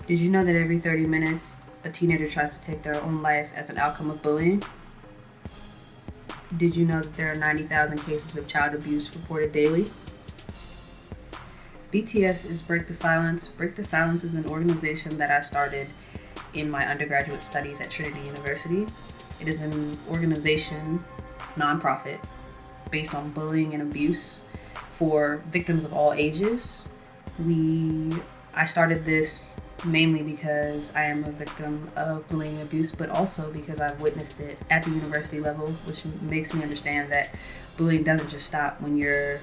Did you know that every 30 minutes a teenager tries to take their own life as an outcome of bullying? Did you know that there are 90,000 cases of child abuse reported daily? BTS is Break the Silence. Break the Silence is an organization that I started in my undergraduate studies at Trinity University. It is an organization, nonprofit, based on bullying and abuse for victims of all ages. I started this mainly because I am a victim of bullying and abuse, but also because I've witnessed it at the university level, which makes me understand that bullying doesn't just stop when you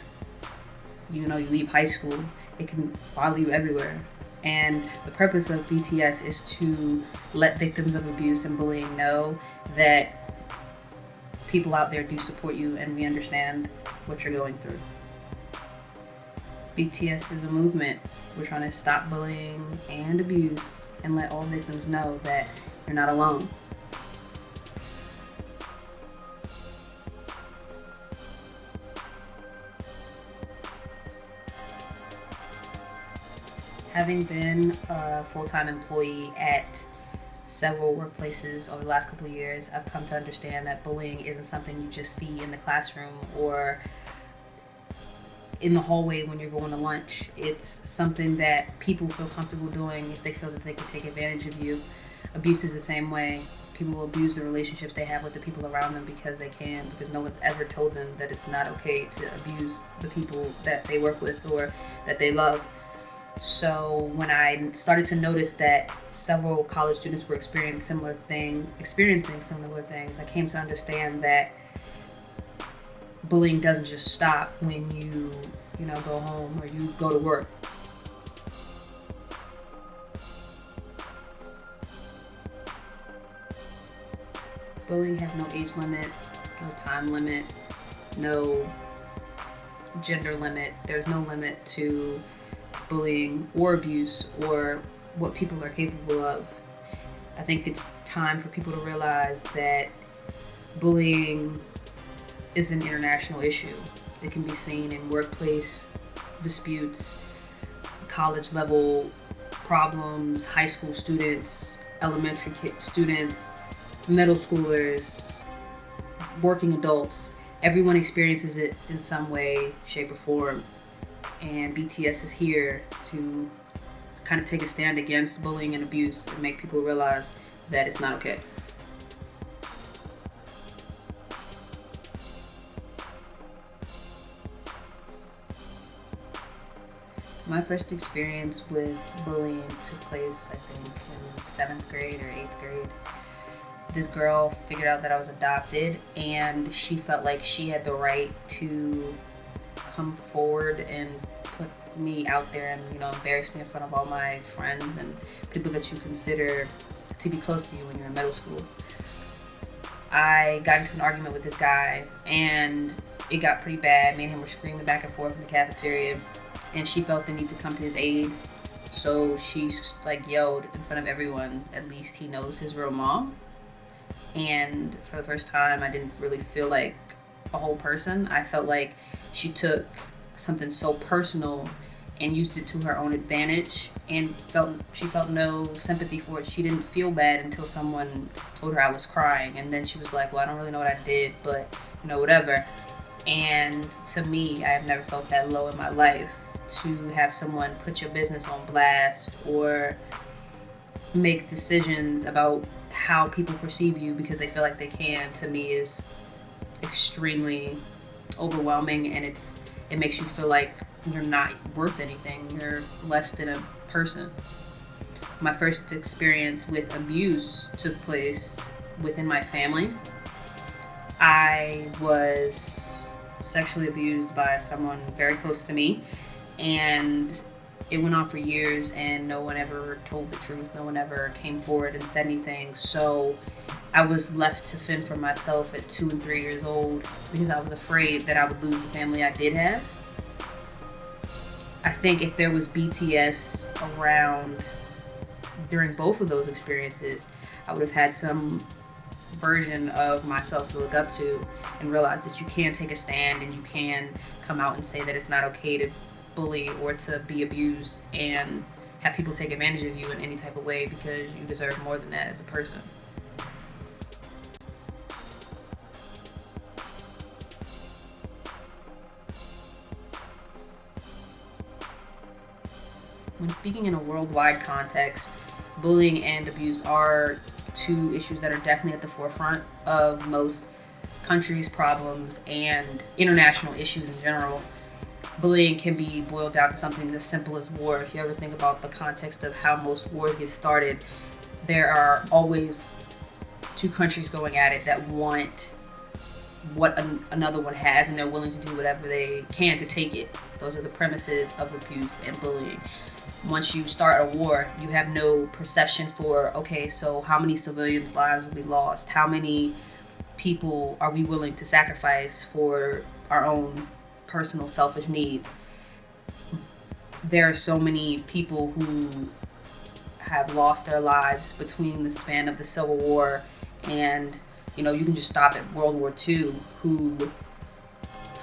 leave high school. It can follow you everywhere. And the purpose of BTS is to let victims of abuse and bullying know that people out there do support you and we understand what you're going through. BTS is a movement. We're trying to stop bullying and abuse and let all victims know that you're not alone. Having been a full-time employee at several workplaces over the last couple of years, I've come to understand that bullying isn't something you just see in the classroom or in the hallway when you're going to lunch. It's something that people feel comfortable doing if they feel that they can take advantage of you. Abuse is the same way. People will abuse the relationships they have with the people around them because they can, because no one's ever told them that it's not okay to abuse the people that they work with or that they love. So when I started to notice that several college students were experiencing similar things, I came to understand that bullying doesn't just stop when you go home or you go to work. Bullying has no age limit, no time limit, no gender limit. There's no limit to bullying or abuse or what people are capable of. I think it's time for people to realize that bullying is an international issue. It can be seen in workplace disputes, college level problems, high school students, elementary students, middle schoolers, working adults. Everyone experiences it in some way, shape, or form. And BTS is here to kind of take a stand against bullying and abuse and make people realize that it's not okay. My first experience with bullying took place, I think, in 7th grade or 8th grade. This girl figured out that I was adopted, and she felt like she had the right to come forward and put me out there and embarrass me in front of all my friends and people that you consider to be close to you when you're in middle school. I got into an argument with this guy, and it got pretty bad. Me and him were screaming back and forth in the cafeteria, and she felt the need to come to his aid. So she yelled in front of everyone, "At least he knows his real mom." And for the first time, I didn't really feel like a whole person. I felt like she took something so personal and used it to her own advantage, and she felt no sympathy for it. She didn't feel bad until someone told her I was crying, and then she was like, "Well, I don't really know what I did, but whatever." And to me, I have never felt that low in my life, to have someone put your business on blast or make decisions about how people perceive you because they feel like they can. To me, is extremely overwhelming, and it makes you feel like you're not worth anything. You're less than a person. My first experience with abuse took place within my family. I was sexually abused by someone very close to me, and it went on for years, and no one ever told the truth. No one ever came forward and said anything. So I was left to fend for myself at 2 and 3 years old because I was afraid that I would lose the family I did have. I think if there was BTS around during both of those experiences, I would have had some version of myself to look up to and realize that you can take a stand and you can come out and say that it's not okay to bully or to be abused and have people take advantage of you in any type of way, because you deserve more than that as a person. When speaking in a worldwide context, bullying and abuse are two issues that are definitely at the forefront of most countries' problems and international issues in general. Bullying can be boiled down to something as simple as war. If you ever think about the context of how most wars get started, there are always two countries going at it that want what another one has, and they're willing to do whatever they can to take it. Those are the premises of abuse and bullying. Once you start a war, you have no perception for, okay, so how many civilians' lives will be lost? How many people are we willing to sacrifice for our own personal selfish needs? There are so many people who have lost their lives between the span of the Civil War and, you can just stop at World War II, who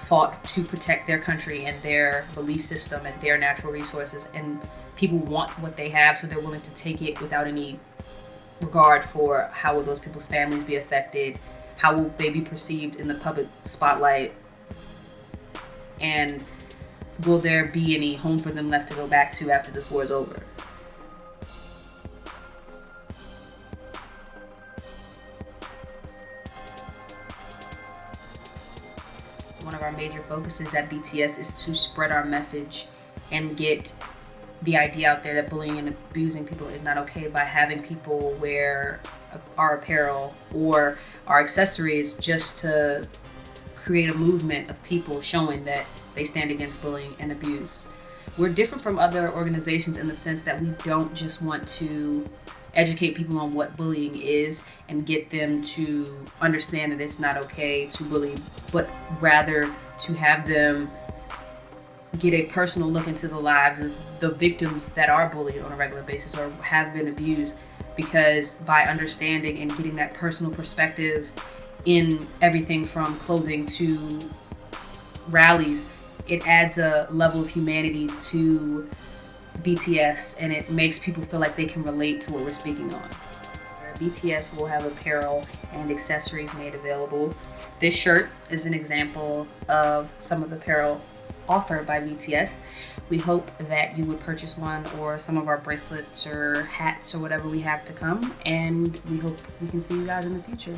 fought to protect their country and their belief system and their natural resources, and people want what they have, so they're willing to take it without any regard for how will those people's families be affected, how will they be perceived in the public spotlight, and will there be any home for them left to go back to after this war is over. One of our major focuses at BTS is to spread our message and get the idea out there that bullying and abusing people is not okay by having people wear our apparel or our accessories, just to create a movement of people showing that they stand against bullying and abuse. We're different from other organizations in the sense that we don't just want to educate people on what bullying is and get them to understand that it's not okay to bully, but rather to have them get a personal look into the lives of the victims that are bullied on a regular basis or have been abused, because by understanding and getting that personal perspective in everything from clothing to rallies, it adds a level of humanity to BTS, and it makes people feel like they can relate to what we're speaking on. BTS will have apparel and accessories made available. This shirt is an example of some of the apparel offered by BTS. We hope that you would purchase one or some of our bracelets or hats or whatever we have to come, and we hope we can see you guys in the future.